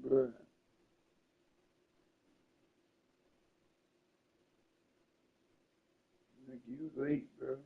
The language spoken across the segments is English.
Bruh. Like you late, bro.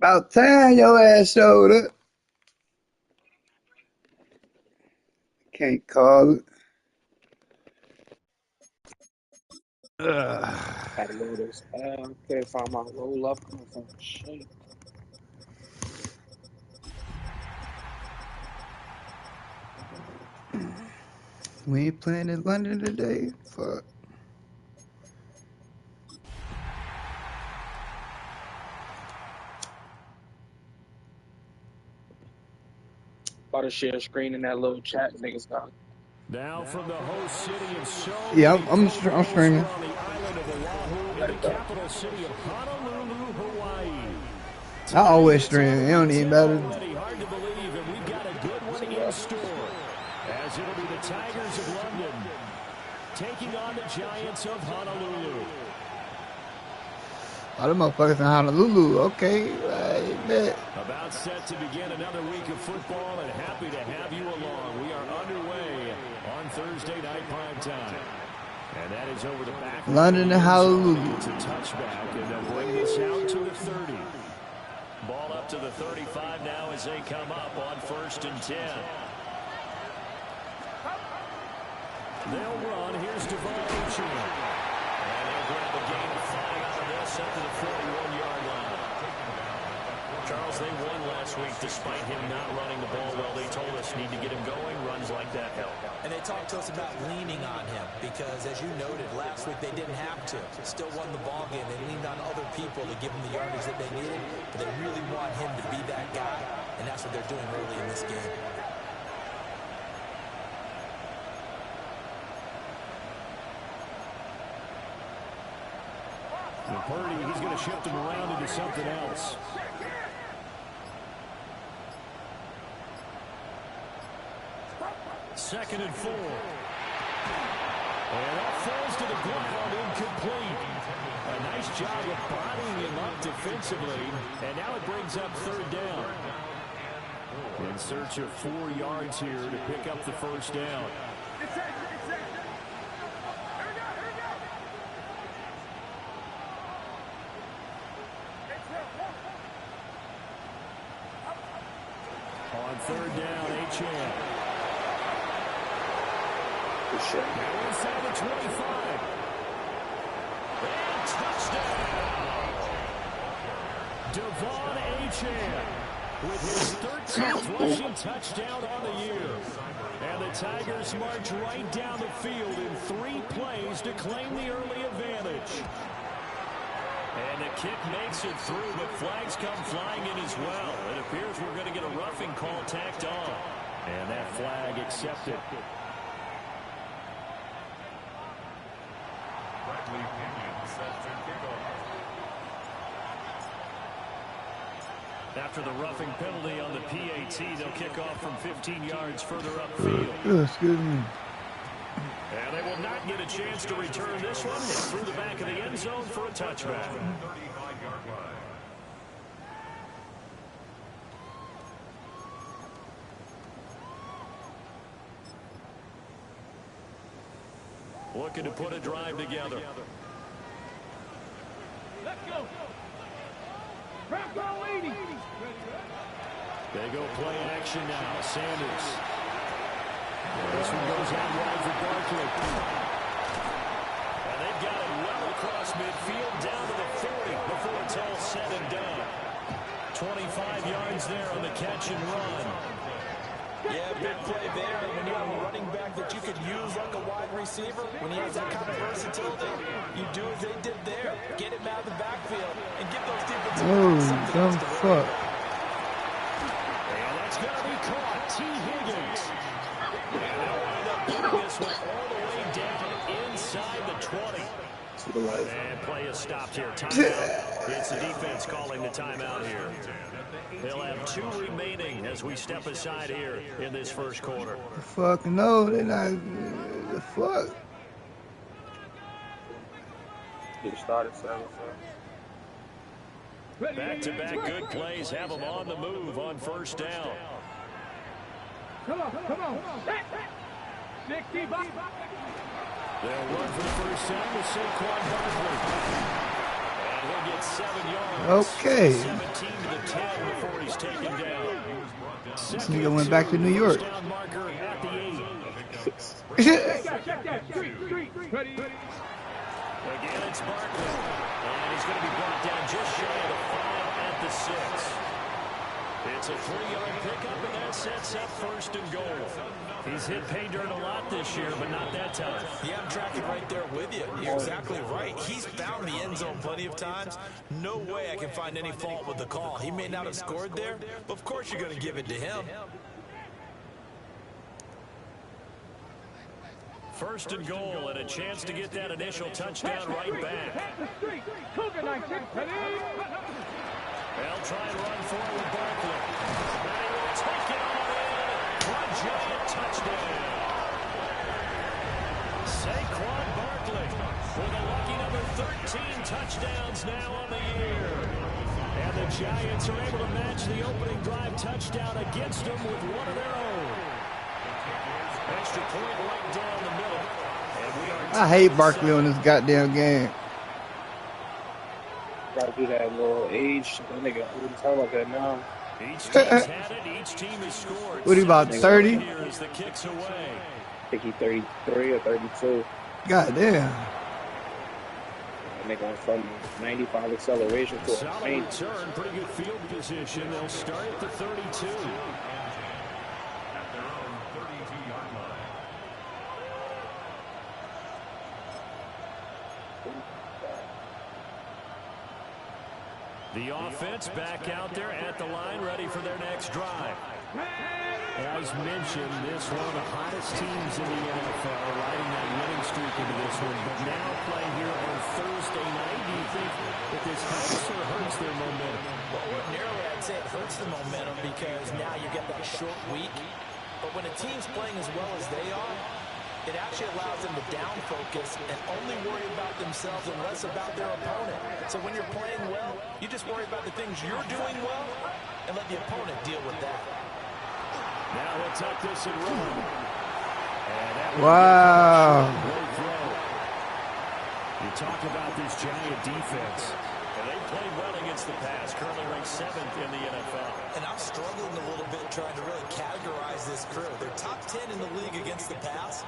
About time your ass showed up. Can't call it. Ugh. Gotta go to this. Can't find my roll up. My phone shit. We ain't playing in London today. Fuck. About to share a screen in that little chat. Niggas got. Now from the host city of so Yeah, many I'm footballs streaming. on the island of Oahu in the capital city of Honolulu, Hawaii. I always stream. It don't even matter. Already hard to believe, and we've got a good one in store. As it'll be the Tigers of London taking on the Giants of Honolulu. All them motherfuckers in Honolulu. Okay, I bet. About set to begin another week of football, and happy to have you along. We are underway on Thursday night primetime. And that is over the back. London and Honolulu. It's a touchback, and they'll bring this out to the 30. Ball up to the 35 now as they come up on 1st and 10. They'll run. Here's Devon Achane. And they'll grab a gain of 5 out of this up to the 41-yard line. Charles, they won last week despite him not running the ball well. They told us need to get him going. Runs like that help. And they talked to us about leaning on him because, as you noted, last week they didn't have to. Still won the ball game. They leaned on other people to give them the yardage that they needed, but they really want him to be that guy, and that's what they're doing early in this game. And Purdy, he's going to shift him around into something else. Second and 4. And that falls to the ground, incomplete. A nice job of bodying him up defensively. And now it brings up 3rd down. In search of 4 yards here to pick up the 1st down. third down, Achane. Good shit. Now inside the 25. And touchdown! Devon Achane with his 13th rushing touchdown on the year. And the Tigers march right down the field in 3 plays to claim the early advantage. And the kick makes it through, but flags come flying in as well. It appears we're going to get a roughing call tacked on. And that flag accepted. After the roughing penalty on the PAT, they'll kick off from 15 yards further upfield. Excuse me. And they will not get a chance to return this one. It's through the back of the end zone for a touchback. Looking to put a drive together. Let's go. Bronco 80. They go play action now. Sanders. This one goes out wide for Barkley. And they've got it well across midfield down to the 40 before it's all said and done. 25 yards there on the catch and run. Yeah, big play there. When you have a running back that you could use like a wide receiver, when he has that kind of versatility, you do as they did there. Get him out of the backfield and give those defensive backs something else to fuck. And that's going to be caught. T. Higgins. And they'll wind up putting this one all the way down inside the 20. And play is stopped here. Timeout. It's the defense calling the timeout here. They'll have 2 remaining as we step aside here in this first quarter. Fuck no, they're not. The fuck? Get started, sir. Back-to-back good plays have them on the move on first down. Come on. 65. They'll run for the first down with Saquon Barkley. And he'll get 7 yards. Okay. 17 to the 10 before he's taken down. This nigga went back to New York. Down marker at the 8. Check that. Street. Ready. Again, it's Barkley. And he's going to be brought down just shy of the 5 at the 6. It's a 3-yard pickup, and that sets up first and goal. He's hit pay dirt a lot this year, but not that time. Yeah, I'm tracking right there with you. You're exactly right. He's found the end zone plenty of times. No way I can find any fault with the call. He may not have scored there, but of course you're going to give it to him. First and goal, and a chance to get that initial touchdown right back. Cougar 19. Ready. They'll try and run forward Barkley. And he will take it on in for a giant touchdown. Saquon Barkley with a lucky number 13 touchdowns now on the year. And the Giants are able to match the opening drive touchdown against them with one of their own. Extra point right down the middle. And we are I hate Barkley on this goddamn game. Gotta do that little age. That nigga, we talking about that now. Each team's had it. Each team has scored. What are you about, 30? Here as the kicks away. I think he 33 or 32. Goddamn. That nigga went from 95 acceleration to a Solid return, pretty good field position. They'll start at the 32. The offense back out there at the line, ready for their next drive. As mentioned, this one of the hottest teams in the NFL, riding that winning streak into this one. But now playing here on Thursday night, do you think that this helps or hurts their momentum? Well, ordinarily I'd say it hurts the momentum because now you get that short week. But when a team's playing as well as they are, it actually allows them to down focus and only worry about themselves and less about their opponent. So when you're playing well, you just worry about the things you're doing well and let the opponent deal with that. Now he'll tuck this and run. And that Wow. great throw. You talk about this Giant defense. And they've played well against the pass, currently ranked 7th in the NFL. And I'm struggling a little bit trying to really categorize this crew. They're top 10 in the league against the pass,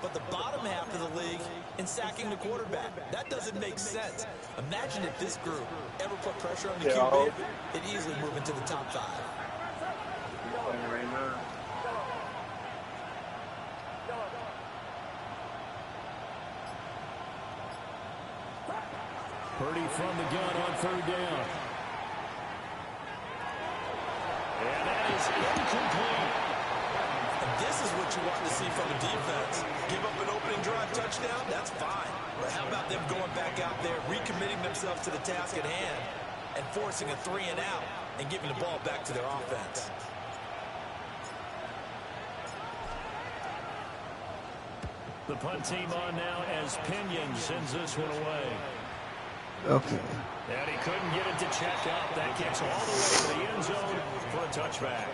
but the bottom half of the league in sacking the quarterback. That doesn't make sense. Imagine if this group ever put pressure on the QB, it'd easily move into the top 5. Right now. Purdy from the gun on 3rd down. And that is incomplete. And this is what you want to see from a defense. Give up an opening drive touchdown, that's fine. But how about them going back out there, recommitting themselves to the task at hand, and forcing a 3 and out, and giving the ball back to their offense. The punt team on now as Pinion sends this one away. Okay. And he couldn't get it to check out. That gets all the way to the end zone for a touchback.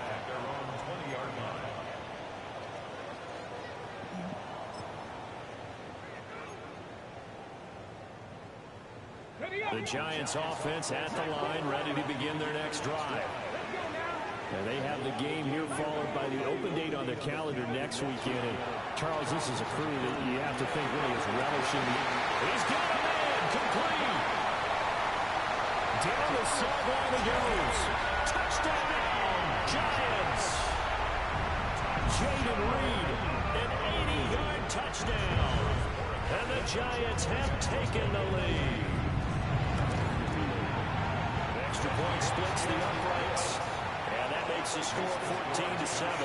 The Giants offense at the line, ready to begin their next drive. And they have the game here followed by the open date on their calendar next weekend. And Charles, this is a crew that you have to think really is relishing. He's got a man complete. Down the sideline he goes. Touchdown, Giants. Jayden Reed, an 80-yard touchdown. And the Giants have taken the lead. Extra point splits the uprights. And that makes the score 14-7.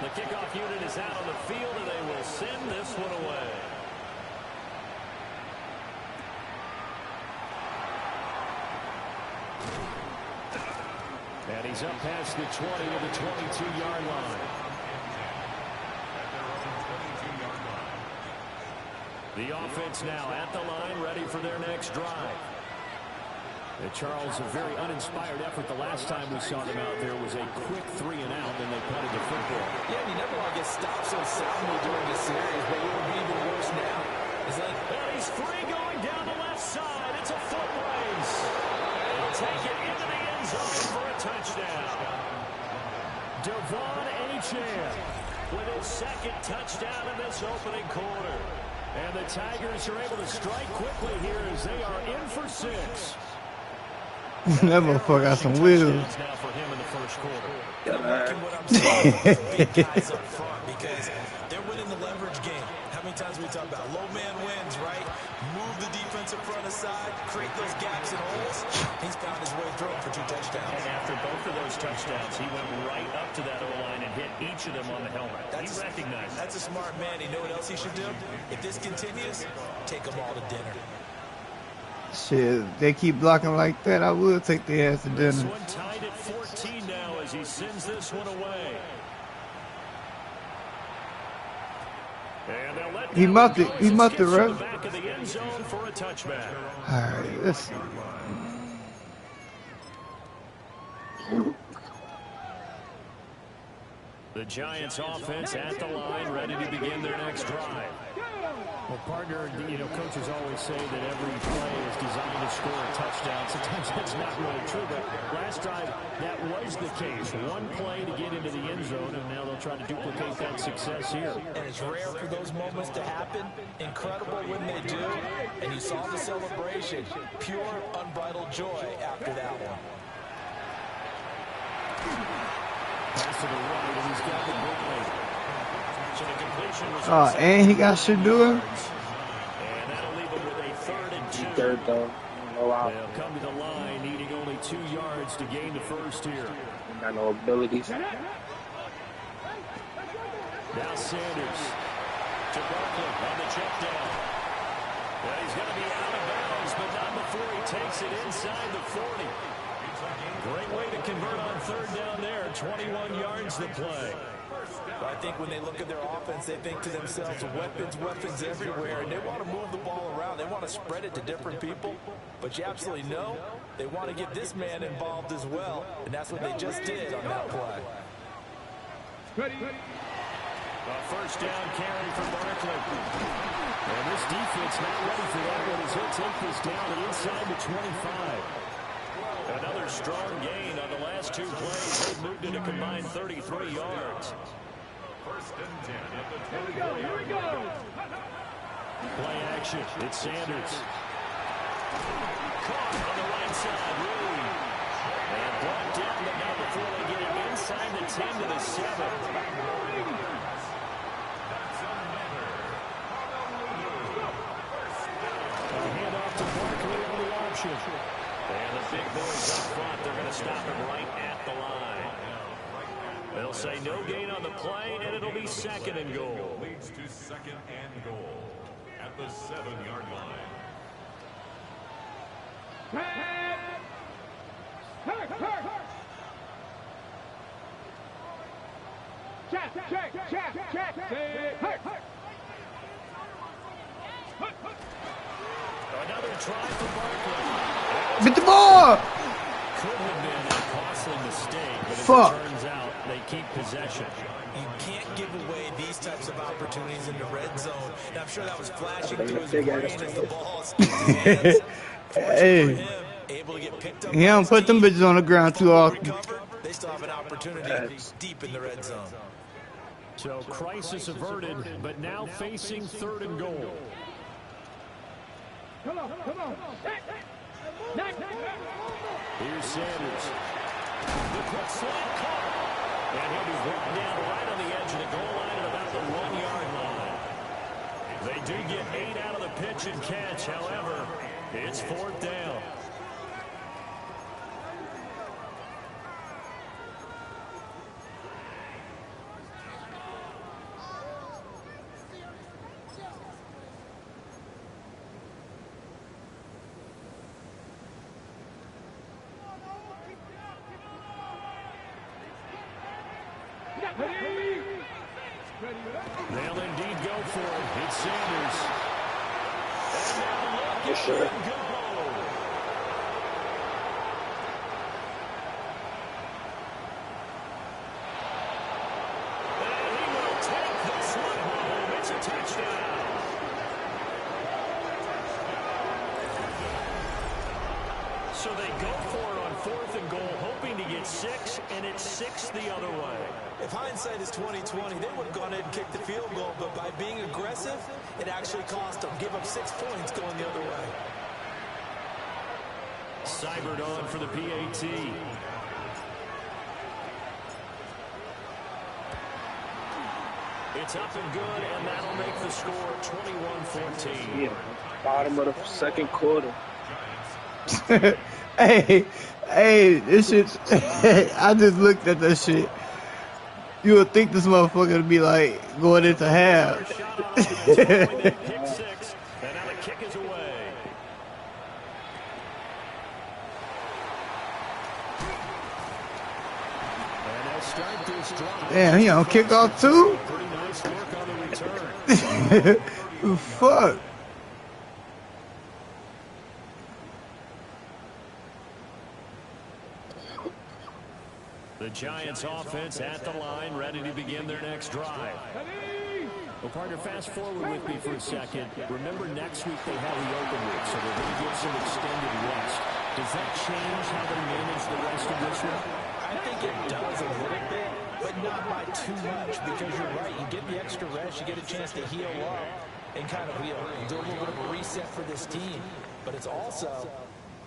The kickoff unit is out on the field, and they will send this one away. And he's up past the 20 to the 22-yard line. The offense now at the line, ready for their next drive. And Charles, a very uninspired effort the last time we saw them out there was a quick 3 and out, then they punted the football. Yeah, and you never want to get stopped so soundly during the series, but it would be even worse now. It's like, and he's free going down the left side. It's a foot race. And he'll take it into the end zone for a touchdown. Devon Achane with his 2nd touchdown in this opening quarter. And the Tigers are able to strike quickly here as they are in for 6. That motherfucker got some wheels. Now for him in the first quarter. I'm liking what I'm seeing with big guys up front because they're winning the leverage game. How many times we talk about low man wins, right? Move the defensive front aside, create those gaps and holes. He's found his way through for 2 touchdowns. And after both of those touchdowns, he went right up to that O-line and hit each of them on the helmet. He recognized it. That's a smart man. You know what else he should do? If this continues, take them all to dinner. Shit, they keep blocking like that, I would take their ass to This dinner. one tied at 14 now as he sends this one away. And they'll let He muffed it. He muffed it, right? right? Back of the end zone for a touchback. All right, let's see. The Giants offense at the line, ready to begin their next drive. Well, partner, you know, coaches always say that every play is designed to score a touchdown. Sometimes that's not really true, but last drive, that was the case. One play to get into the end zone, and now they'll try to duplicate that success here. And it's rare for those moments to happen. Incredible when they do. And you saw the celebration. Pure, unbridled joy after that one. Pass to the right, and he's got the Brooklyn. So the completion was Oh, and he got shit doing. and that'll leave him with a 3rd and 2. 3rd down. No out. They'll come to the line, needing only 2 yards to gain the first here. Got no abilities. Now Sanders to Barkley on the check down. Well, he's going to be out of bounds, but not before he takes it inside the 40. Great way to convert on 3rd down there. 21 yards to play. I think when they look at their offense, they think to themselves, weapons everywhere, and they want to move the ball around. They want to spread it to different people, but you absolutely know they want to get this man involved as well, and that's what they just did on that play. A first down carry for Barkley. And this defense not ready for that one as he'll take this down inside the 25. Another strong gain on the last two plays. They've moved it a combined 33 yards. First and 10 at the 20. Here we go. Play action. It's Sanders. Caught on the right side. Rui. And brought down, but not before they get it inside the 10 to the 7. And the big boys up front, they're going to stop him right at the line. They'll say no gain on the play, and it'll be second and goal. Leads to second and goal at the 7-yard line. Another try for Barkley. Get the ball! Could have been a costly mistake, but as Fuck. it turns out, they keep possession. You can't give away these types of opportunities in the red zone. And I'm sure that was flashing through his Big brain ass as the ball escaped his hands. Hey. For him, able to get picked up He don't by put them his bitches on the ground too often. recovered, they still have an opportunity deep in the red zone. So crisis averted, but now facing third and goal. Come on. Here's Sanders. The quick slant caught. And he'll be brought down right on the edge of the goal line at about the 1-yard line. They do get 8 out of the pitch and catch. However, it's fourth down. They'll indeed go for it. It's Sanders. And now look Yes, sir. and go. And he will take this one home. It's a touchdown. So they go for it on fourth and goal, hoping to get 6, and it's 6 the other way. If hindsight is 20/20, they would have gone ahead and kicked the field goal, but by being aggressive, it actually cost them. Give up 6 points going the other way. Seibert on for the PAT. It's up and good, and that'll make the score 21-14. Yeah, bottom of the second quarter. hey, this shit. I just looked at that shit. You would think this motherfucker would be like going into half. Shot on offense, following that pick 6, and now the kick is away. And they'll start this drive. Damn, he on kickoff too? Pretty nice work on the return. Fuck. The Giants offense at the line, ready to begin their next drive. Well, partner, fast forward with me for a second. Remember, next week they have the open week, so they're going to get some extended rest. Does that change how they manage the rest of this one? I think it does a little bit, but not by too much, because you're right. You get the extra rest, you get a chance to heal up and kind of do a little bit of a reset for this team. But it's also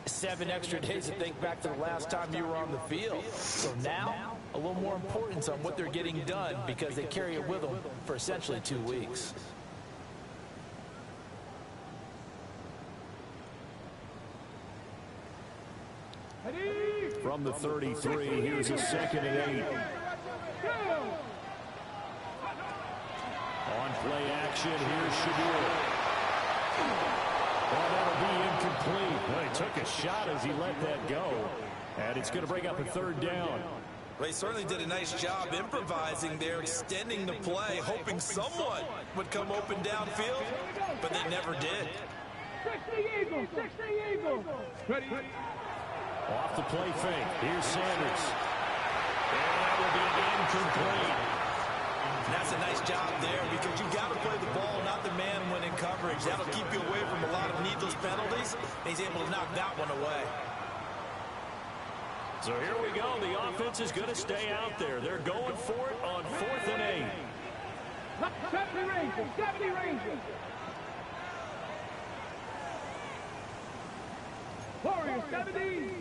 7 extra days to think back to the last time you were on the field. So now, a little more importance on what they're getting done, because they carry it with them for essentially 2 weeks. From the 33, here's a 2nd and 8. On play action, here's Shadur. Well, that'll be incomplete. Well, he took a shot as he let that go. And it's going to bring up a 3rd down. They certainly did a nice job improvising there, extending the play, hoping someone would come open downfield, but they never did. 60 Eagles. Ready. Off the play fake. Here's Sanders. And that will be incomplete. And that's a nice job there because you got to play the ball, not the man when in coverage. That'll keep you away from a lot of needless penalties. He's able to knock that one away. So here we go. The offense is going to stay out there. They're going for it on 4th and 8. 70 Rangers, 70 Rangers. Warriors, 70.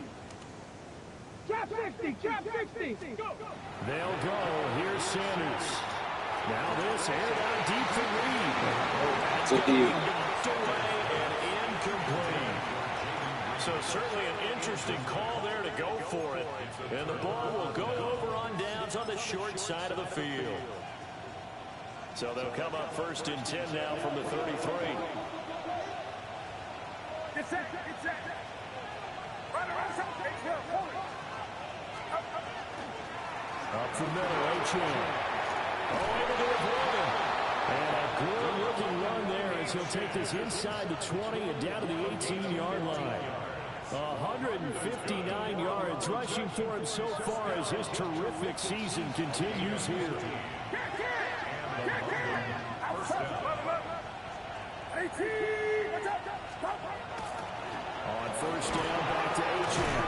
Trap 60, trap 60. Go. They'll go. Here's Sanders. Now this aired out deep for Reed. That's going to be knocked away and incomplete. So certainly an interesting call there to go for it. And the ball will go over on downs on the short side of the field. So they'll come up 1st and 10 now from the 33. It's set, it's set. Run around, up the middle, Achane. Oh, able to avoid him. And a good-looking run there as he'll take this inside the 20 and down to the 18-yard line. 159 yards rushing for him so far as his terrific season continues here. On 1st down, back to Achane.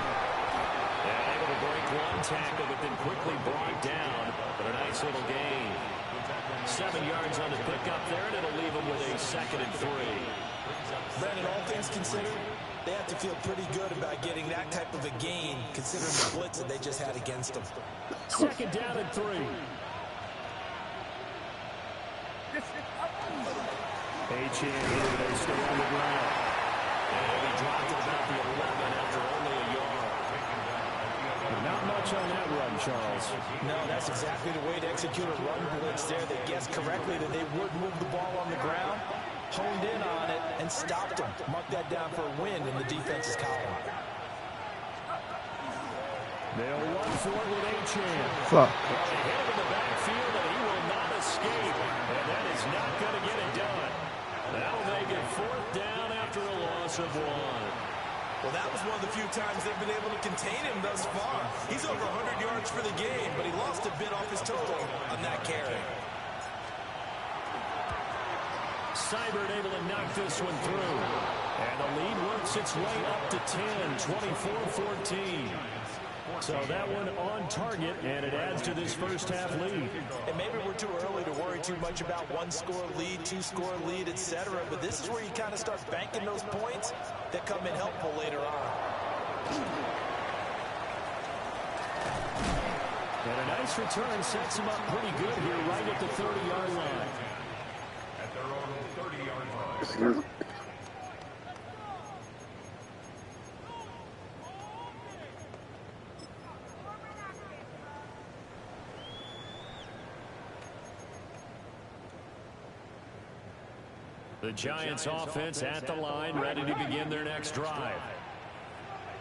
And able to break one tackle, but then quickly brought down. But a nice little gain. 7 yards on the pickup there, and it'll leave him with a 2nd and 3. Brandon, all things considered, they have to feel pretty good about getting that type of a gain, considering the blitz that they just had against them. 2nd down and 3. Achane here, they stay on the ground. And he dropped it about the 11 after only a yard. Not much on that run, Charles. No, that's exactly the way to execute a run blitz there. They guessed correctly that they would move the ball on the ground, honed in on it, and stopped them. Mark that down for a win in the defense's column. They'll run for it with Achane. Fuck. Well, they hit him in the backfield, and he will not escape. And that is not going to get it done. That'll make it 4th down after a loss of 1. Well, that was one of the few times they've been able to contain him thus far. He's over 100 yards for the game, but he lost a bit off his total on that carry. Seibert able to knock this one through. And the lead works its way up to 10, 24-14. So that one on target, and it adds to this first half lead. And maybe we're too early to worry too much about 1-score lead, 2-score lead, etc. But this is where you kind of start banking those points that come in helpful later on. And a nice return sets him up pretty good here right at the 30-yard line. At their own 30-yard line. The Giants offense at the line, ready to begin their next drive.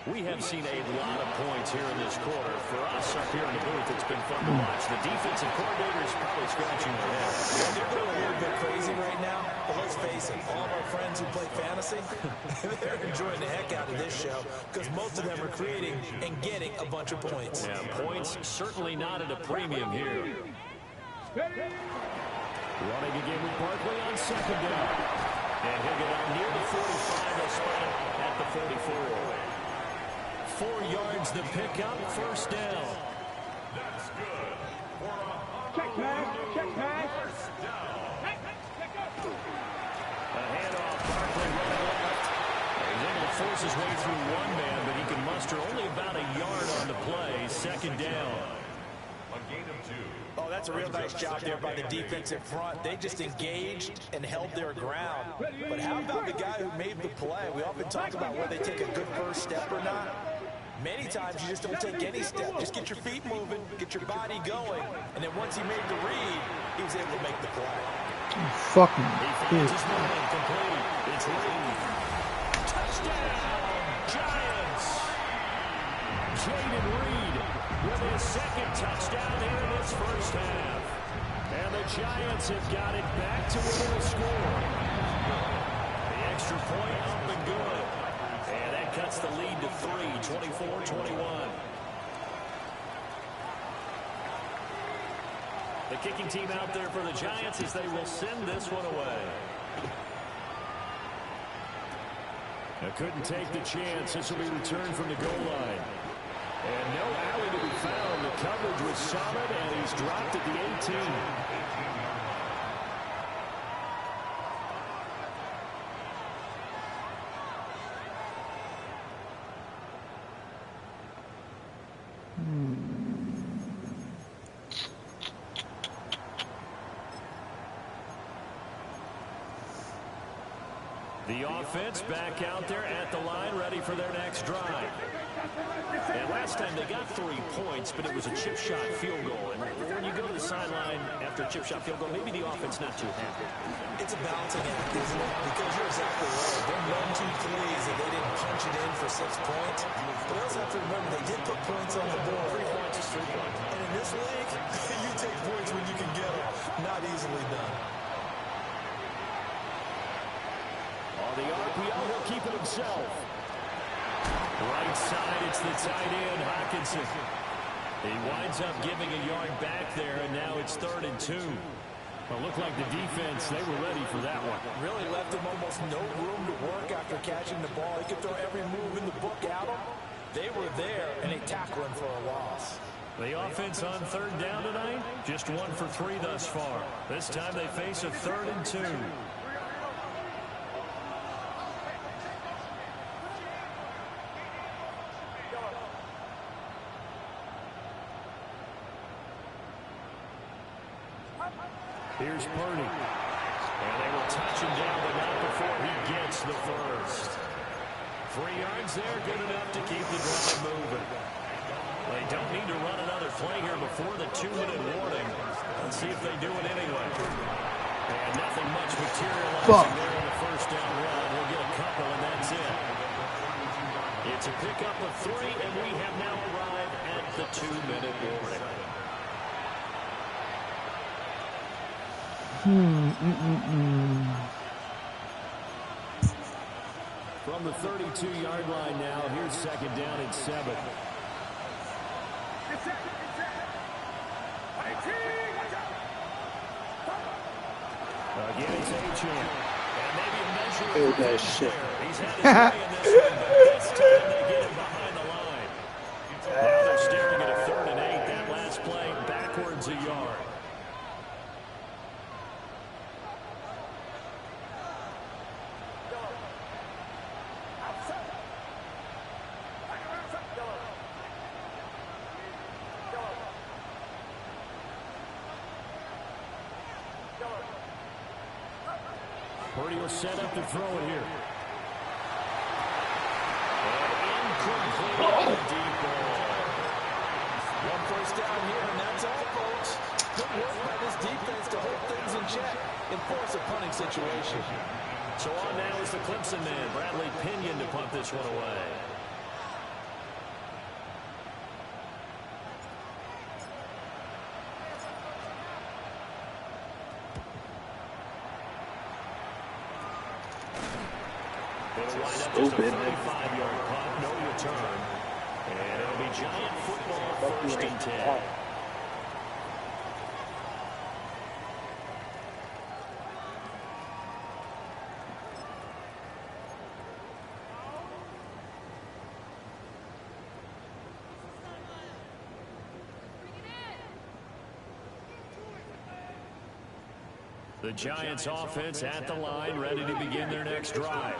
We have seen a lot of points here in this quarter. For us up here in the booth, it's been fun to watch. The defensive coordinator is probably scratching their head. They're going a little bit crazy right now, but let's face it, all of our friends who play fantasy, they're enjoying the heck out of this show because most of them are creating and getting a bunch of points. Yeah, points certainly not at a premium here. Running again with Barkley on 2nd down. And he'll get out near the 45. They'll spot him at the 44. 4 yards the pickup, 1st down. That's good. Check pass, check pass. A handoff, Barkley running left. He's able to force his way through one man, but he can muster only about a yard on the play. 2nd down. A gain of 2. Oh, that's a real nice job there by the defensive front. They just engaged and held their ground. But how about the guy who made the play? We often talk about whether they take a good first step or not. Many times you just don't take any step. Just get your feet moving, get your body going, and then once he made the read, he was able to make the play. Fucking He finds his man incomplete. It's Reed. Touchdown, Giants! Jaden Reed with his 2nd touchdown here in this first half. And the Giants have got it back to within a score. The extra point up and good. And that cuts the lead to 3, 24-21. The kicking team out there for the Giants as they will send this one away. They couldn't take the chance. This will be returned from the goal line. And no alley to be found. The coverage was solid, and he's dropped at the 18. The offense back out there at the line, ready for their next drive. And last time they got 3 points, but it was a chip shot field goal. And when you go to the sideline after a chip shot field goal, maybe the offense not too happy. It's a balancing act, isn't it? Because you're exactly right. They're 1, 2, 3s, and they didn't punch it in for 6 points. But I also have to remember they did put points on the board. 3 points is 3 points. And in this league, you take points when you can get them. Not easily done. The RPO will keep it himself. Right side, it's the tight end, Hockenson. He winds up giving a yard back there, and now it's 3rd and 2. Well, looked like the defense, they were ready for that one. Really left him almost no room to work after catching the ball. He could throw every move in the book at him. They were there, and they tackle him for a loss. The offense on 3rd down tonight, just 1 for 3 thus far. This time they face a 3rd and 2. Here's Purdy. And they will touch him down, but not before he gets the first. 3 yards there, good enough to keep the drive moving. They don't need to run another play here before the 2-minute warning. Let's see if they do it anyway. And nothing much materializing there in the first down run. We'll get a couple, and that's it. It's a pickup of 3, and we have now arrived at the 2-minute warning. From the 32-yard line now, here's 2nd down and 7. Again, it's Achane. And maybe a measure of shit. He's had his way in this one, but this time they get him behind the line. Now they're staring at a 3rd and 8. That last play backwards a yard. Purdy will set up to throw it here. And incomplete. Deep ball. 1 first down here, and that's all, folks. Good work by this defense to hold things in check and force a punting situation. So on now is the Clemson man, Bradley Pinion, to punt this one away. It'll wind up just a 35-yard punt, no return. And it'll be Giant football, 1st and 10. The Giants offense at the line, ready to begin their next drive.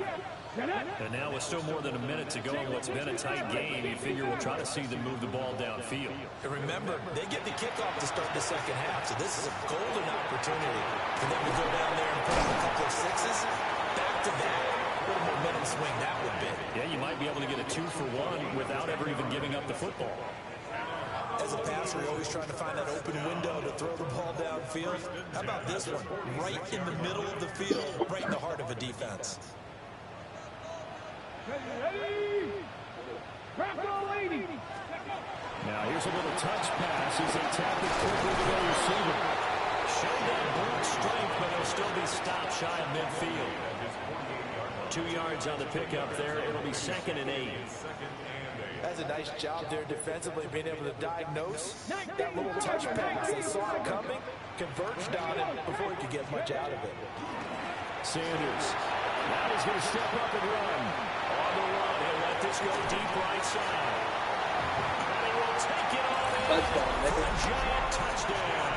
And now with still more than a minute to go in what's been a tight game, you figure we'll try to see them move the ball downfield. And remember, they get the kickoff to start the 2nd half, so this is a golden opportunity for them to go down there and put up a couple of 6s. Back to back. What a momentum swing that would be. Yeah, you might be able to get a 2-for-1 without ever even giving up the football. As a passer, you're always trying to find that open window to throw the ball downfield. How about this one? Right in the middle of the field, right in the heart of a defense. Now here's a little touch pass as they tap it quickly to their receiver. Showed that brute strength, but he'll still be stopped shy of midfield. 2 yards on the pickup there. It'll be 2nd and 8. That's a nice job there defensively, being able to diagnose that little touch pass. They saw it coming, converged on it before he could get much out of it. Sanders. Now he's going to step up and run. On the run, he'll let this go deep right side. And he will take it on in for a giant touchdown.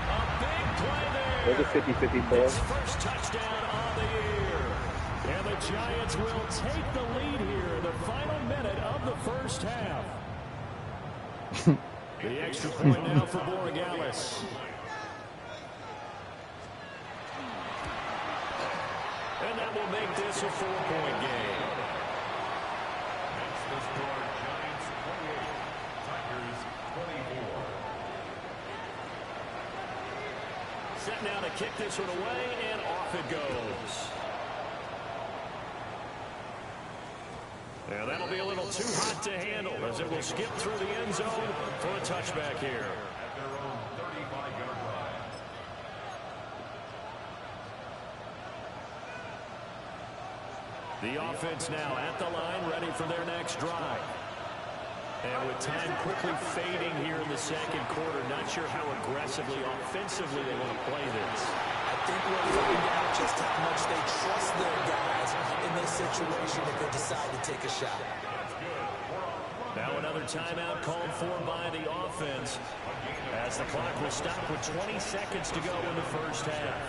A big play there. There's a 50-50 ball. His first touchdown on the year. And the Giants will take the lead here in the final minute of the first half. The extra point now for Borregales. And that will make this a 4-point game. That's the score. Giants 28, Tigers 24. Set now to kick this one away, and off it goes. And that'll be a little too hot to handle as it will skip through the end zone for a touchback here. At their own 35-yard line. The offense now at the line, ready for their next drive. And with time quickly fading here in the second quarter, not sure how aggressively, offensively they want to play this. I think we'll find out just how much they trust their guys in this situation if they decide to take a shot. Now another timeout called for by the offense as the clock will stop with 20 seconds to go in the first half.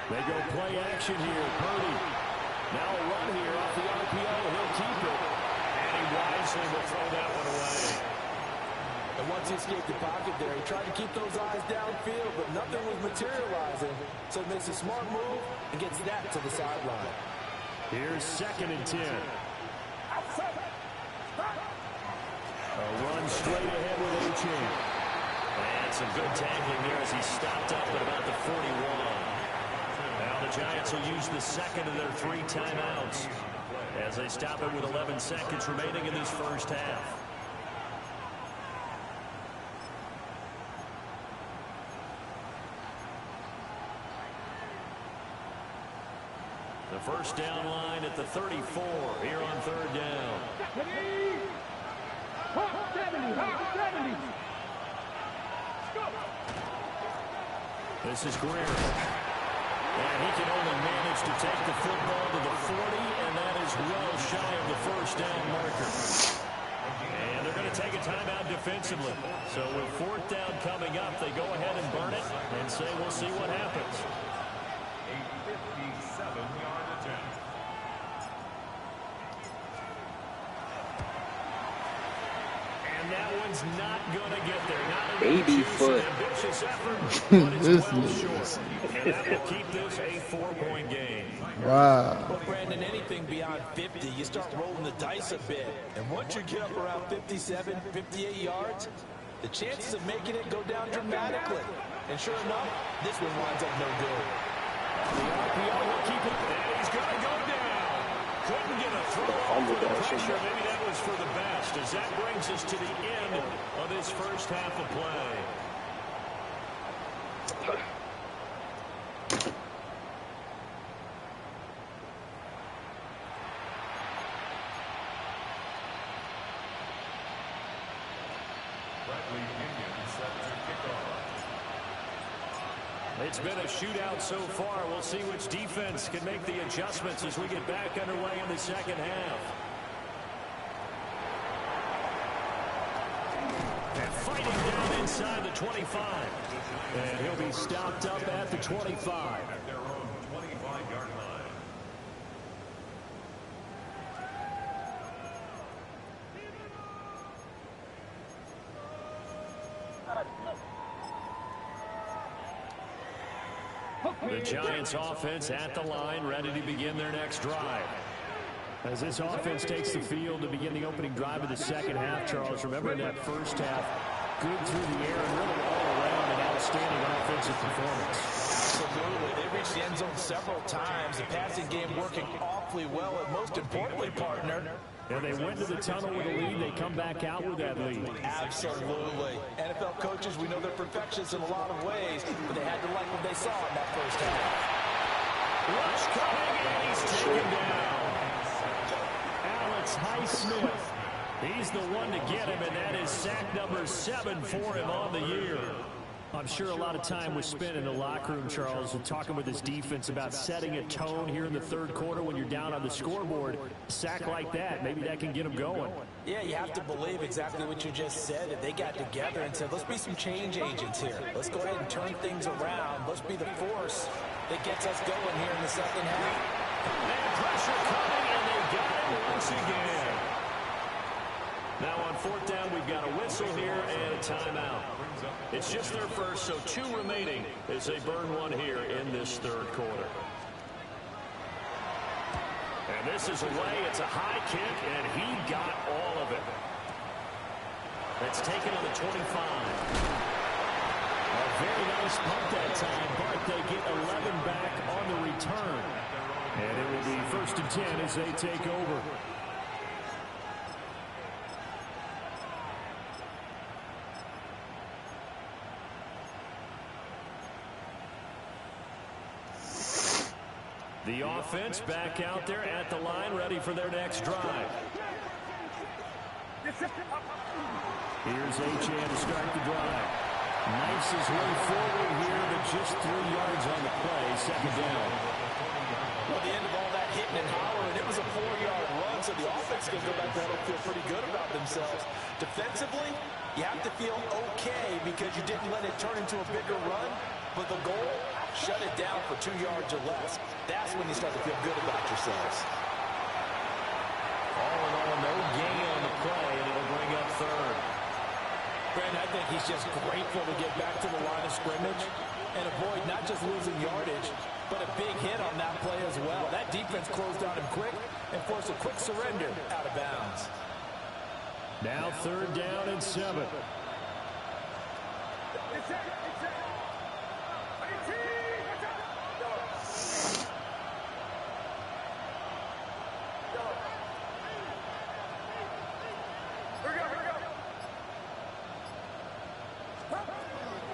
They go play action here. Purdy. Now a run here off the RPO. He'll keep it. And he wisely will throw that one away. And once he escaped the pocket there, he tried to keep those eyes downfield, but nothing was materializing. So he makes a smart move and gets that to the sideline. Here's 2nd and 10. A run straight ahead with Achane. And some good tackling there as he stopped up at about the 41. Now the Giants will use the second of their 3 timeouts as they stop it with 11 seconds remaining in this first half. The first down line at the 34 here on 3rd down. 70. This is Greer. And he can only manage to take the football to the 40, and that is well shy of the first down marker. And they're going to take a timeout defensively. So with 4th down coming up, they go ahead and burn it and say we'll see what happens. A 57-yard attempt. And that one's not going to get there. Not an Baby foot. ambitious effort, but it's well short. And that will keep this a 4-point game. Wow. Well, Brandon, anything beyond 50, you start rolling the dice a bit. And once you get up around 57, 58 yards, the chances of making it go down dramatically. And sure enough, this one winds up no good. The RPO will keep it, and he's going to go down. Couldn't get a throw off for the pressure. Maybe that was for the best, as that brings us to the end of this first half of play. Bradley Pinion set to kick off. It's been a shootout so far. We'll see which defense can make the adjustments as we get back underway in the second half. And fighting down inside the 25. And he'll be stopped up at the 25. At their own 25-yard line. The Giants offense at the line, ready to begin their next drive. As this offense takes the field to begin the opening drive of the second half, Charles, remember in that first half, good through the air and really all around an outstanding offensive performance. Absolutely. They reached the end zone several times. The passing game working awfully well, and most importantly, partner, and they went to the tunnel with a lead. They come back out with that lead. Absolutely. NFL coaches, we know they're perfectionists in a lot of ways, but they had to like what they saw in that first half. Rush coming, and he's taken down. Alex Highsmith. He's the one to get him, and that is sack number 7 for him on the year. I'm sure a lot of time was spent in the locker room, Charles, and talking with his defense about setting a tone here in the third quarter when you're down on the scoreboard. A sack like that, maybe that can get him going. Yeah, you have to believe exactly what you just said. That they got together and said, let's be some change agents here. Let's go ahead and turn things around. Let's be the force that gets us going here in the second half. And pressure coming, and they got it once again. Now on fourth down, we've got a whistle here and a timeout. It's just their first, so 2 remaining as they burn one here in this third quarter. And this is away. It's a high kick, and he got all of it. That's taken on the 25. A very nice punt that time, but they get 11 back on the return. And it will be 1st and 10 as they take over. The offense back out there at the line, ready for their next drive. Here's Achane to start the drive. Knifes his way forward here, but just 3 yards on the play, second down. Well, the end of all that hitting and hollering, it was a 4-yard run, so the offense can go back there and feel pretty good about themselves. Defensively, you have to feel okay because you didn't let it turn into a bigger run, but the goal, shut it down for 2 yards or less. That's when you start to feel good about yourselves. All in all, no gain on the play, and it'll bring up third. Brandon, I think he's just grateful to get back to the line of scrimmage and avoid not just losing yardage, but a big hit on that play as well. That defense closed on him quick and forced a quick surrender out of bounds. Now 3rd down and 7.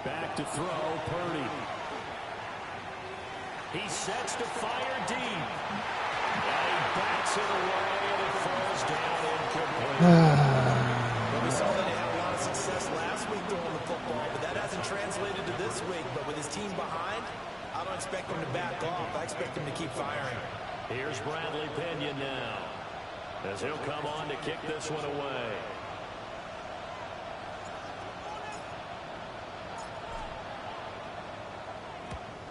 Back to throw, Purdy. He sets to fire deep. And he bats it away, and it falls down incomplete. Well, we saw that he had a lot of success last week throwing the football, but that hasn't translated to this week. But with his team behind, I don't expect him to back off. I expect him to keep firing. Here's Bradley Pinion now, as he'll come on to kick this one away.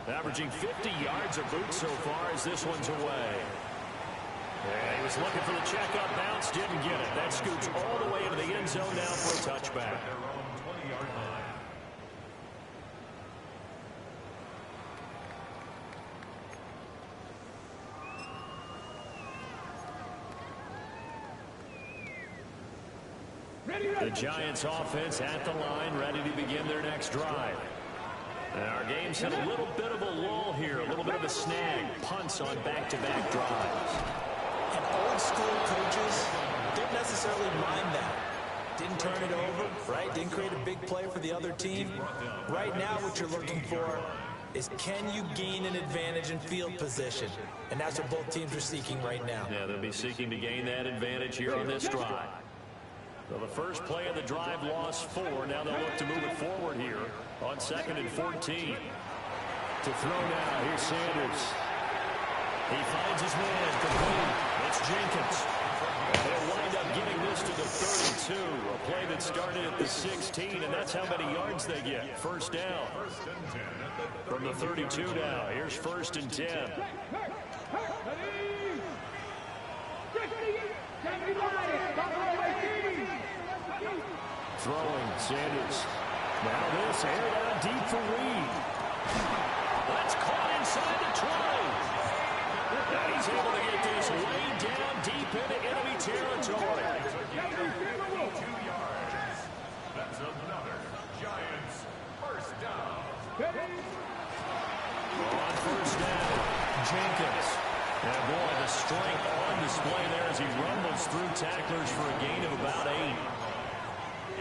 Averaging 50 yards a boot so far as this one's away. And he was looking for the checkup bounce, didn't get it. That scoots all the way into the end zone now for a touchback. The Giants offense at the line, ready to begin their next drive. And our game's had a little bit of a lull here, a little bit of a snag, punts on back-to-back drives. And old school coaches didn't necessarily mind that. Didn't turn it over, right? Didn't create a big play for the other team. Right now what you're looking for is can you gain an advantage in field position? And that's what both teams are seeking right now. Yeah, they'll be seeking to gain that advantage here on this drive. So the first play of the drive lost 4. Now they'll look to move it forward here on 2nd and 14. To throw now, here's Sanders. He finds his man, complete. It's Jenkins. And he'll wind up getting this to the 32. A play that started at the 16, and that's how many yards they get. First down. From the 32 now, here's 1st and 10. Throwing, Sanders. Now this, aired out deep for Reed. That's caught inside the 20. And he's able to get this way down deep into enemy territory. 52 yards. That's another Giants first down. On first down, Jenkins. And boy, the strength on display there as he rumbles through tacklers for a gain of about 8.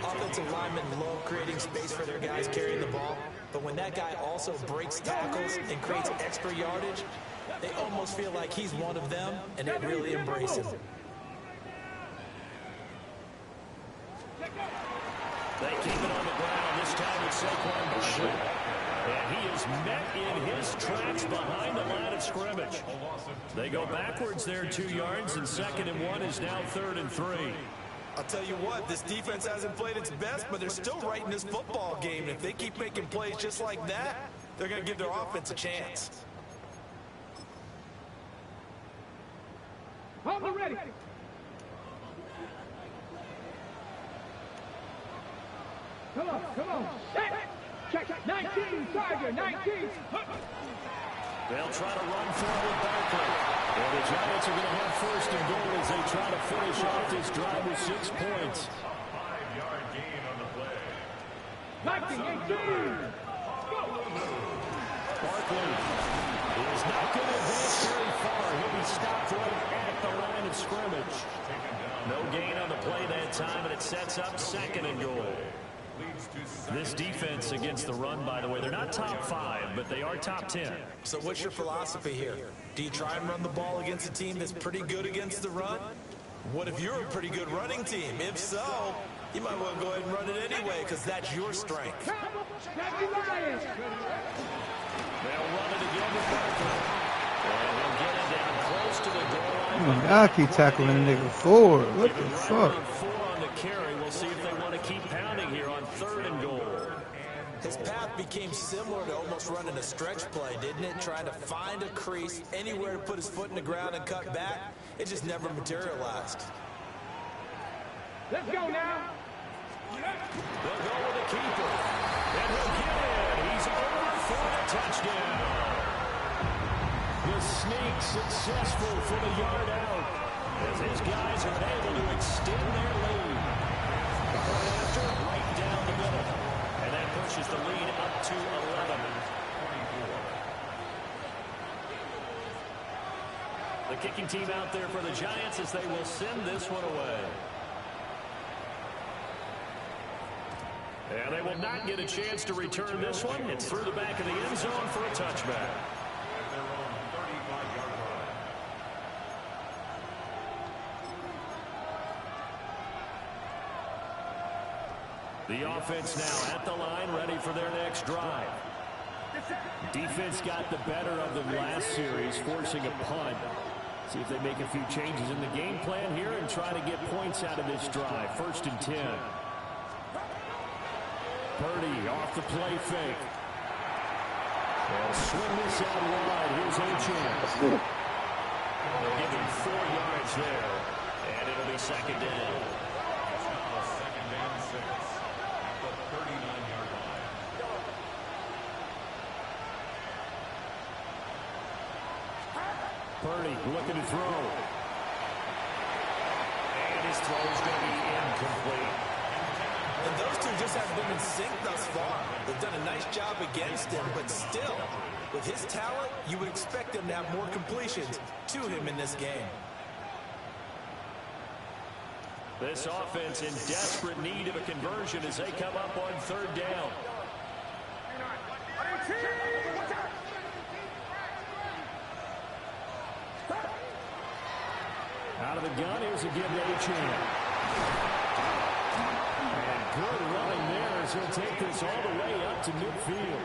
Offensive linemen love creating space for their guys carrying the ball, but when that guy also breaks tackles and creates extra yardage, they almost feel like he's one of them, and they really embrace him. They keep it on the ground, this time with Saquon Barkley. And he is met in his tracks behind the line of scrimmage. They go backwards there 2 yards, and 2nd and 1 is now 3rd and 3. I'll tell you what, this defense hasn't played its best, but they're still right in this football game. If they keep making plays just like that, they're going to give their offense a chance. Hold it ready. Come on. Check. 19, Tiger, 19. They'll try to run forward Barkley. And the Giants are going to have 1st and goal as they try to finish off this drive with 6 points. A 5-yard gain on the play. 19, 18. Barkley is not going to advance very far. He'll be stopped right at the line of scrimmage. No gain on the play that time, and it sets up 2nd and goal. This defense against the run, by the way, they're not top 5, but they are top 10. So what's your philosophy here? Do you try and run the ball against a team that's pretty good against the run? What if you're a pretty good running team? If so, you might want to go ahead and run it anyway, because that's your strength. They'll run it again with Barkley. And they'll get it down close to the goal line. I keep tackling a nigga forward. What the fuck? 4 on the carry. We'll see if they want to keep pounding here on 3rd and goal. His path became similar to almost running a stretch play, didn't it? Trying to find a crease, anywhere to put his foot in the ground and cut back. It just never materialized. Let's go now. They'll go with the keeper. And he'll get it. He's over for the touchdown. The sneak successful from a yard out as his guys are able to extend their lead. After right down the middle. And that pushes the lead up to 11. The kicking team out there for the Giants as they will send this one away. And they will not get a chance to return this one. It's through the back of the end zone for a touchback. The offense now at the line, ready for their next drive. Defense got the better of them last series, forcing a punt. See if they make a few changes in the game plan here and try to get points out of this drive. 1st and 10. Purdy off the play fake. They'll swing this out wide. Here's Achane. They'll give him 4 yards there. And it'll be 2nd down. Second down 6 at the 39-yard line. Purdy looking to throw. And his throw is going to be incomplete. And those two just haven't been in sync thus far. They've done a nice job against him, but still, with his talent, you would expect them to have more completions to him in this game. This offense in desperate need of a conversion as they come up on 3rd down. Out of the gun, here's a give to Achane. And good running there as he'll take this all the way up to midfield.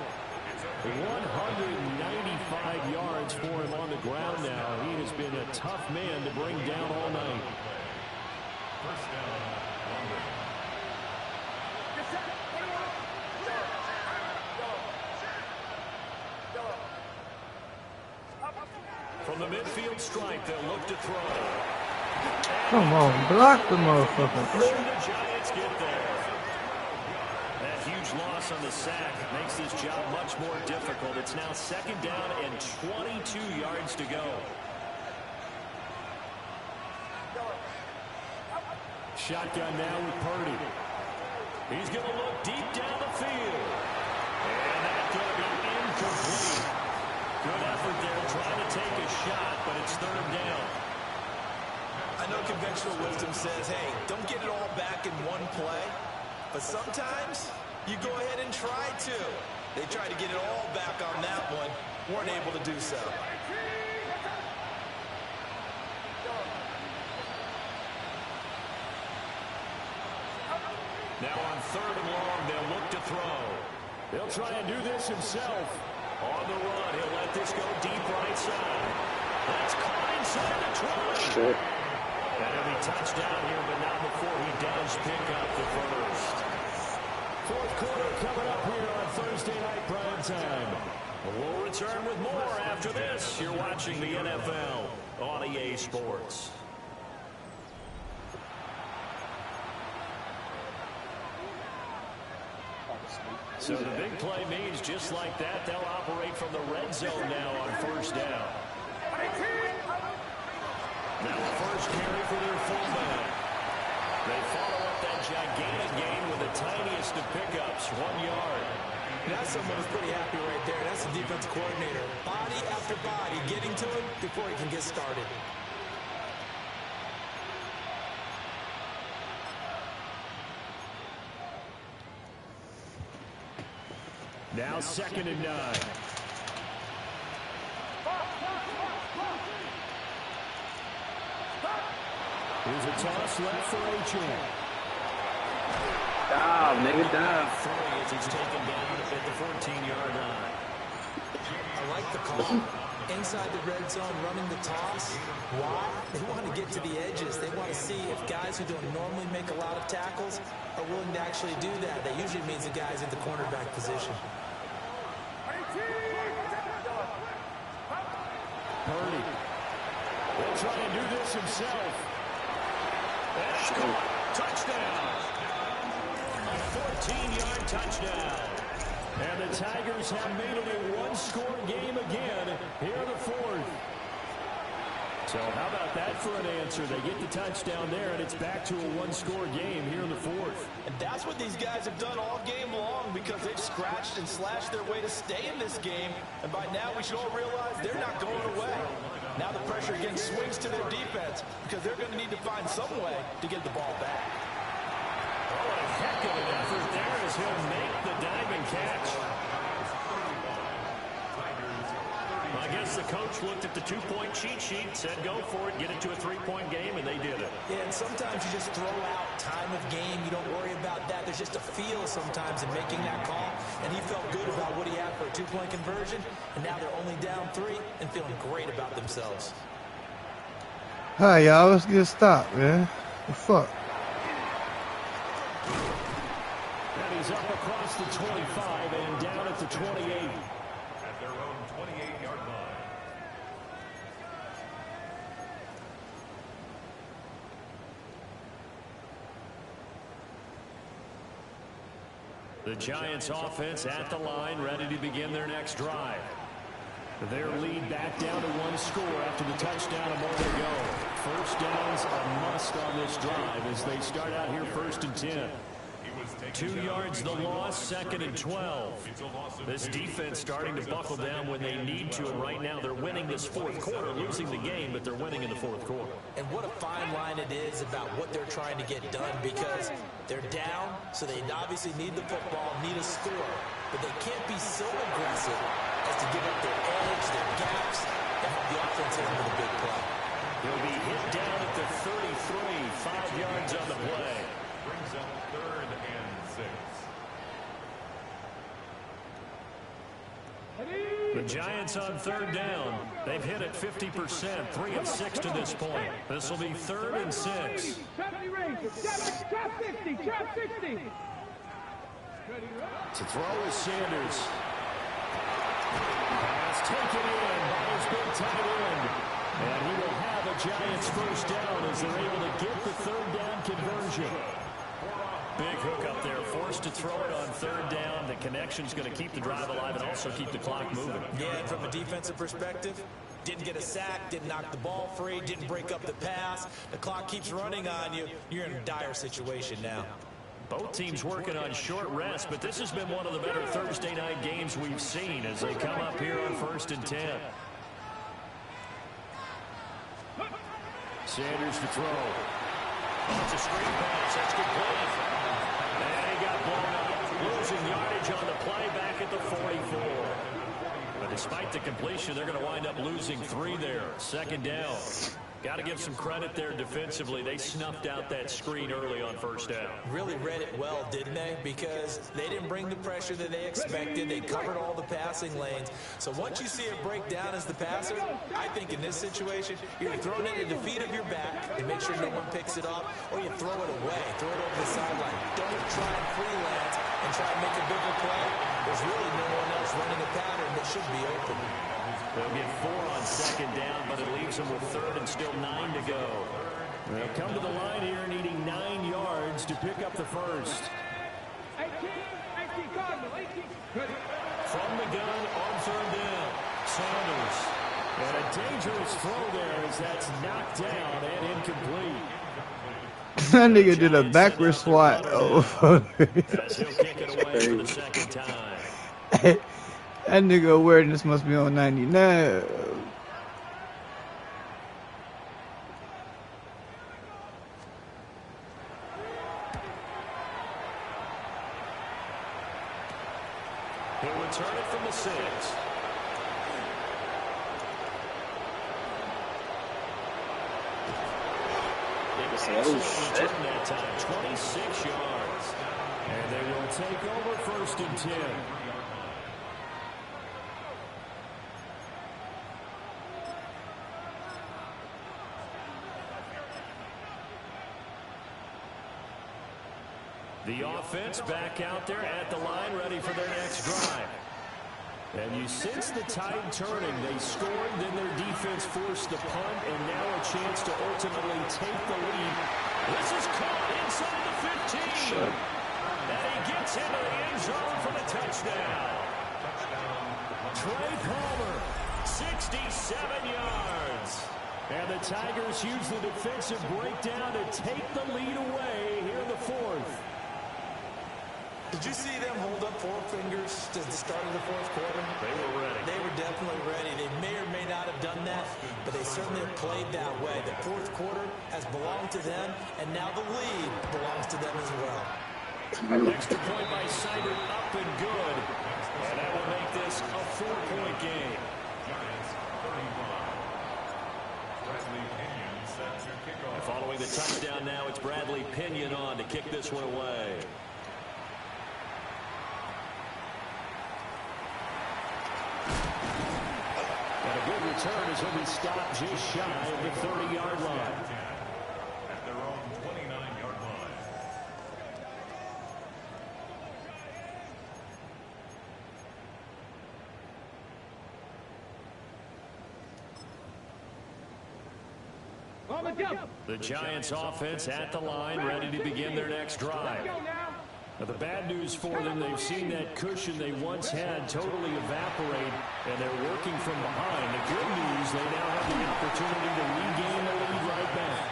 195 yards for him on the ground now. He has been a tough man to bring down all night. First down, London. From the midfield stripe, they'll look to throw. Come on, block the motherfucker. The Giants get there. That huge loss on the sack makes this job much more difficult. It's now 2nd down and 22 yards to go. shotgun now with Purdy. He's going to look deep down the field. And that's going to be incomplete. Good effort there trying to take a shot, but it's third down. I know conventional wisdom says, hey, don't get it all back in one play. But sometimes you go ahead and try to. They tried to get it all back on that one. Weren't able to do so. Now on third and long, they'll look to throw. He'll try and do this himself. On the run, he'll let this go deep right side. That's caught inside the 20. Shit. And he'll be touchdown here, but not before he does pick up the first. Fourth quarter coming up here on Thursday Night Prime Time. We'll return with more after this. You're watching the NFL on EA Sports. So the big play means just like that, they'll operate from the red zone now on first down. Now the first carry for their fullback. They follow up that gigantic gain with the tiniest of pickups, 1 yard. That's someone who's pretty happy right there. That's the defense coordinator. Body after body getting to him before he can get started. Now 2nd and 9. Here's a toss left for Achane. Dive, nigga, dive. Three as he's taken down at the 14-yard line. I like the call. Inside the red zone, running the toss. Why? They want to get to the edges. They want to see if guys who don't normally make a lot of tackles are willing to actually do that. That usually means the guys in the cornerback position. Purdy. He'll try and do this himself. Touchdown. A 14-yard touchdown. And the Tigers have made it a one-score game again here in the fourth. So how about that for an answer? They get the touchdown there, and it's back to a one-score game here in the fourth. And that's what these guys have done all game long because they've scratched and slashed their way to stay in this game. And by now we should all realize they're not going away. Now the pressure again swings to their defense because they're going to need to find some way to get the ball back. Oh, what a heck of an effort there as he'll make the diving catch. I guess the coach looked at the two-point cheat sheet, said go for it, get it to a three-point game, and they did it. Yeah, and sometimes you just throw out time of game. You don't worry about that. There's just a feel sometimes in making that call, and he felt good about what he had for a two-point conversion, and now they're only down 3 and feeling great about themselves. Hi, y'all. Let's get a stop, man. The fuck? And he's up across the 25 and down at the 28. At their own 28-yard line. The Giants offense at the line, ready to begin their next drive. Their lead back down to 1 score after the touchdown a moment ago. First down's a must on this drive as they start out here 1st and 10. 2 yards the loss, 2nd and 12. This defense starting to buckle down when they need to, and right now they're winning this fourth quarter, losing the game, but they're winning in the fourth quarter. And what a fine line it is about what they're trying to get done because they're down, so they obviously need the football, need a score, but they can't be so aggressive as to give up their edge, their gaps, and have the offense hit them with a big play. He'll be hit down at the 33, 5 yards on the play. Brings up 3rd and 6. The Giants on 3rd down. They've hit it 50%, 3 of 6 to this point. This will be 3rd and 6. Trap 60, trap 60. To throw is Sanders. Pass taken in by his big tight end. And he will have a Giants first down as they're able to get the 3rd down conversion. Big hook up there, forced to throw it on 3rd down. The connection's going to keep the drive alive and also keep the clock moving. Yeah, and from a defensive perspective, Didn't get a sack, didn't knock the ball free, didn't break up the pass. The clock keeps running on you. You're in a dire situation now. Both teams working on short rest, but this has been one of the better Thursday night games we've seen as they come up here on 1st and 10. Sanders to throw. Oh, it's a screen pass. That's complete. And he got blown up. Losing yardage on the play back at the 44. But despite the completion, they're going to wind up losing 3 there. 2nd down. Got to give some credit there defensively. They snuffed out that screen early on 1st down. Really read it well, didn't they? Because they didn't bring the pressure that they expected. They covered all the passing lanes. So once you see it break down as the passer, I think in this situation, you're throwing it at the feet of your back and make sure no one picks it up, or you throw it away, throw it over the sideline. Don't try and freelance and try and make a bigger play. There's really no one else running a pattern that should be open. They'll get 4 on 2nd down, but it leaves them with 3rd and still 9 to go. They'll come to the line here needing 9 yards to pick up the first. 18, Cardinal, 18. From the gun on 3rd down, Sanders. And a dangerous throw there as that's knocked down and incomplete. That nigga did a backward swat. Oh, As he'll kick it away for the 2nd time. that nigga awareness must be on 99. He'll return it from the 6. Oh, shit. That time, 26 yards. And they will take over 1st and 10. The offense back out there at the line, ready for their next drive. And you sense the tide turning. They scored, then their defense forced the punt, and now a chance to ultimately take the lead. This is caught inside the 15. And he gets into the end zone for the touchdown. Trey Palmer, 67 yards. And the Tigers use the defensive breakdown to take the lead away here in the 4th. Did you see them hold up 4 fingers to the start of the 4th quarter? They were ready. They were definitely ready. They may or may not have done that, but they certainly have played that way. The 4th quarter has belonged to them, and now the lead belongs to them as well. Extra point by Seibert, up and good. And that will make this a 4-point game. And following the touchdown now, it's Bradley Pinion on to kick this one away. And a good return as he'll be stopped just shy of the 30-yard line. At their own 29-yard line. The Giants offense at the line, ready to begin their next drive. Now, the bad news for them, they've seen that cushion they once had totally evaporate, and they're working from behind. The good news, they now have the opportunity to regain the lead right back.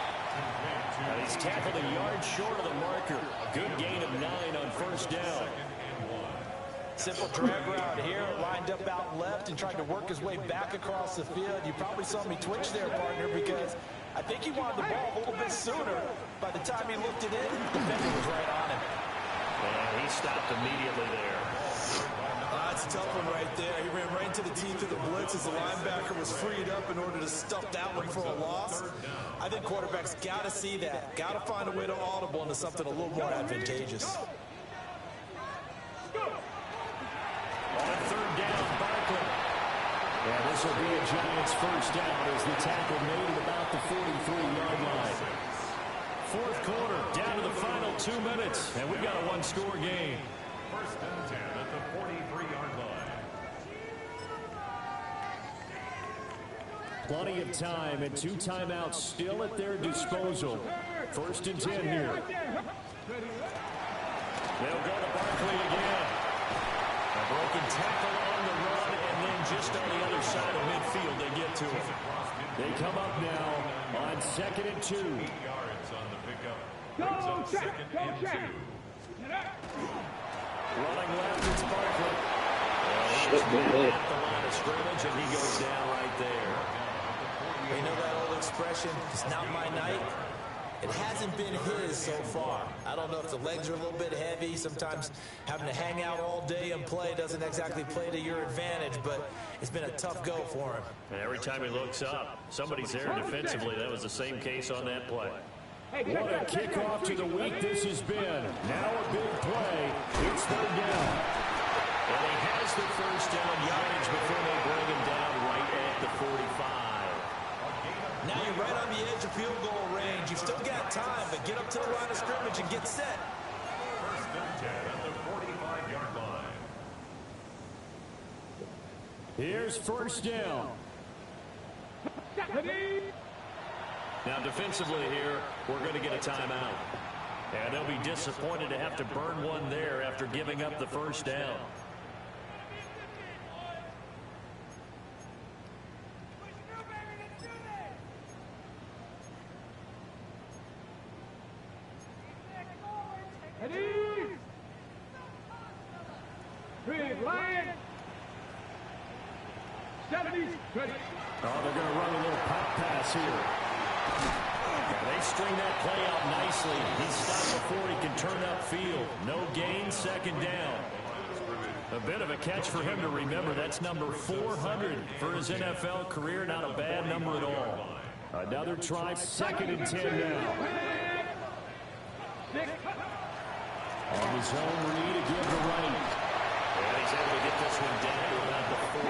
Now, he's tackled a yard short of the marker. A good gain of 9 on 1st down. Simple drag route here, lined up out left and tried to work his way back across the field. You probably saw me twitch there, partner, because I think he wanted the ball a little bit sooner. By the time he looked it in, the defender was right on him. And he stopped immediately there. That's a tough one right there. He ran right into the teeth of the blitz as the linebacker was freed up in order to stuff that one for a loss. I think quarterbacks got to see that. Got to find a way to audible into something a little more advantageous. On 3rd down, Barkley. And this will be a Giants 1st down as the tackle made at about the 43-yard line. 4th quarter, down to the final 2 minutes, and we've got a 1-score game. 1st and 10 at the 43-yard line. Plenty of time and 2 timeouts still at their disposal. 1st and 10 here. They'll go to Barkley again. A broken tackle on the run, and then just on the other side of midfield, they get to him. They come up now on 2nd and 2. 8 yards on the pickup. Go, Brings up check, 2nd go, and check. 2. Running left, it's Barkley. Shit, good hit. At the line of scrimmage, and he goes down right there. You know that old expression, it's not my night? It hasn't been his so far. I don't know if the legs are a little bit heavy. Sometimes having to hang out all day and play doesn't exactly play to your advantage, but it's been a tough go for him. And every time he looks up, somebody's there defensively. That was the same case on that play. What a kickoff to the week this has been. Now a big play. It's 3rd down. And he has the first down yardage before they bring him down right at the 45. Now you're right on the edge of field goal range. You've still got time, but get up to the line of scrimmage and get set. 1st and 10 at the 45-yard line. Here's 1st down. Now defensively here, we're going to get a timeout. And they'll be disappointed to have to burn one there after giving up the first down. Big Lion. 70s. Ready. Oh, they're going to run a little pop pass here. Yeah, they string that play out nicely. He's stopped before he can turn upfield. No gain, 2nd down. A bit of a catch for him to remember. That's number 400 for his NFL career. Not a bad number at all. Another try, 2nd and 10 now. On the zone read again to right. And he's able to get this one down to about the 40.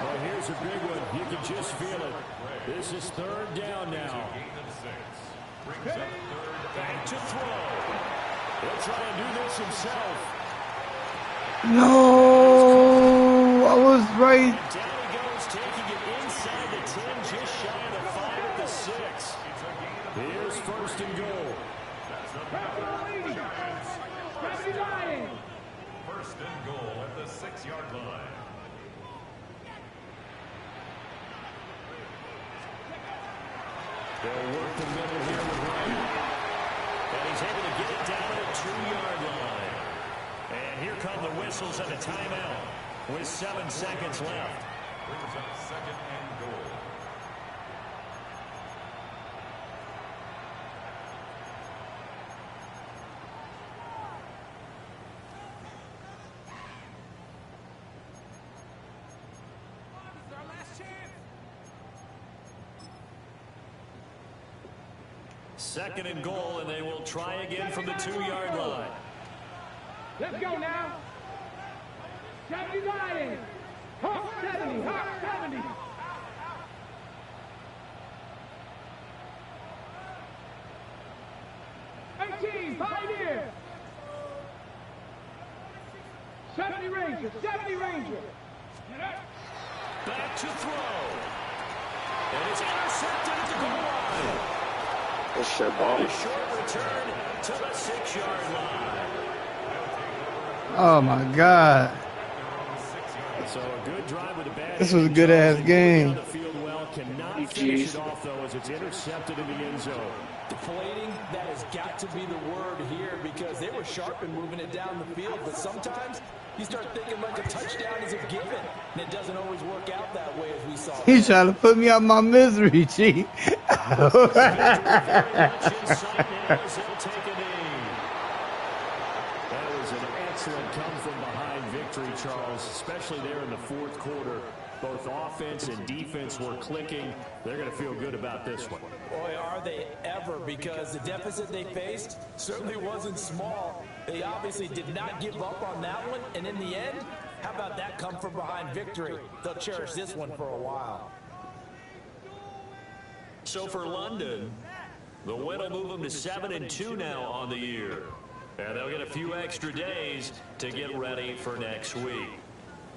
Well, here's a big one. You can just feel it. This is 3rd down now. Back to throw. He'll try and do this himself. No, I was right. Down he goes, taking it inside the 10, just shy of the 5 at the 6. Here's 1st and goal. First and goal at the 6-yard line. They'll work the middle here with Wright. And he's able to get it down at the 2-yard line. And here come the whistles and a timeout with 7 seconds left. Brings up 2nd and goal. Second and goal, and they will try again from the 2-yard line. Let's go now. 70 Lions. Hawk 70. Hawk 70. Pioneer. 70 Ranger. 70 Ranger. Back to throw. And it's intercepted at the goal line. Good shit, ball. A short return to the 6-yard line. Oh my God. So a good drive with a bad. This was a good ass game. The field well, cannot finish it off though as it's intercepted in the end zone. Deflating, that has got to be the word here because they were sharp in moving it down the field, but sometimes you start thinking like a touchdown is a given, and it doesn't always work out that way as we saw. He's trying to put me out my misery, G. That was an excellent come-from-behind victory, Charles, especially there in the 4th quarter. Both offense and defense were clicking. They're going to feel good about this one. Boy, are they ever, because the deficit they faced certainly wasn't small. They obviously did not give up on that one, and in the end, how about that come-from-behind victory? They'll cherish this one for a while. So for London, the win will move them to 7-2 now on the year. And they'll get a few extra days to get ready for next week.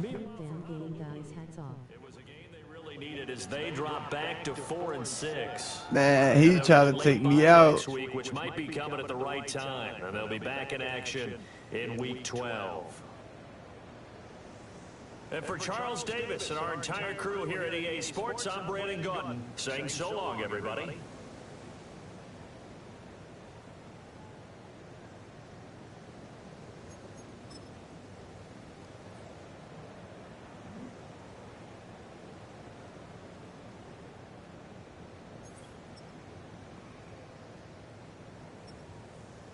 Them game guys, hats off. It was a game they really needed as they drop back to 4-6. Man, he trying to take me out. Next week, which might be coming at the right time. And they'll be back in action in week 12. And for Charles Davis and our entire crew here at EA Sports, I'm Brandon Gaudin saying so long, everybody.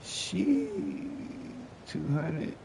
She 200.